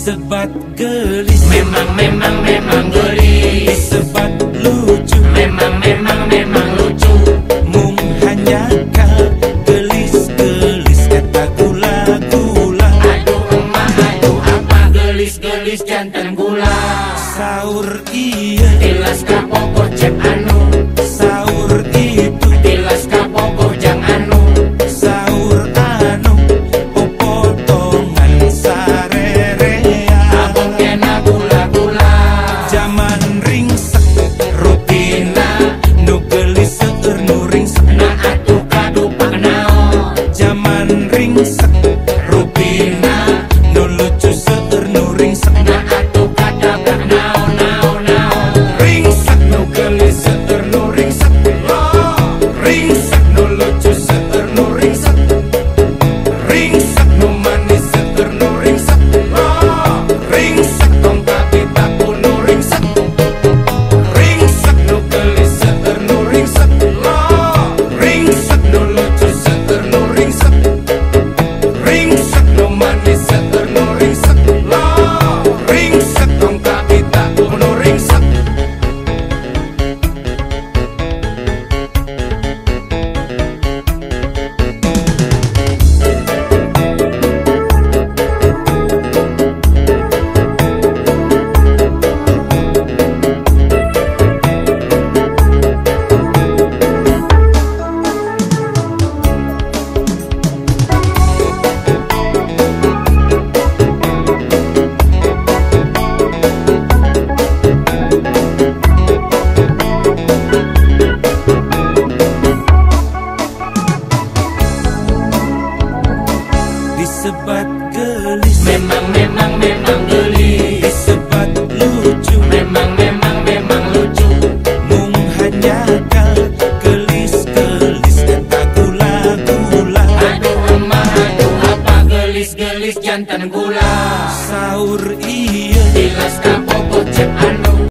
Disebat gelis, memang gelis. disebat lucu, Memang lucu. mung hanya kau gelis-gelis kata gula-gula. Aduh emak, aduh apa gelis-gelis jantan gula. Saur iya, Tilas kapoko cep anu, saur itu, tilas kapoko jang anu. saur anu, potongan sarerea. Abang kena gula-gula. Zaman ringsek rutina, nu gelis seueur nu ringsek. Na atuh kadupak naon. Zaman ringsek rutina, nu lucu seueur nu ringsek. Na atuh kadabrak naon. Ringsek nu gelis seueur nu ringsek. Ringsek nu lucu seueur nu ringsek. Ringsek nu manis seueur nu ringsek. Ringsek tong kapita nu ringsek. Ringsek nu gelis seueur nu ringsek. Ringsek nu lucu seueur nu ringsek. Ringsek nu manis seueur nu ringsek. Ringsek tong kapita nu ringsek. Disebat gelis, Memang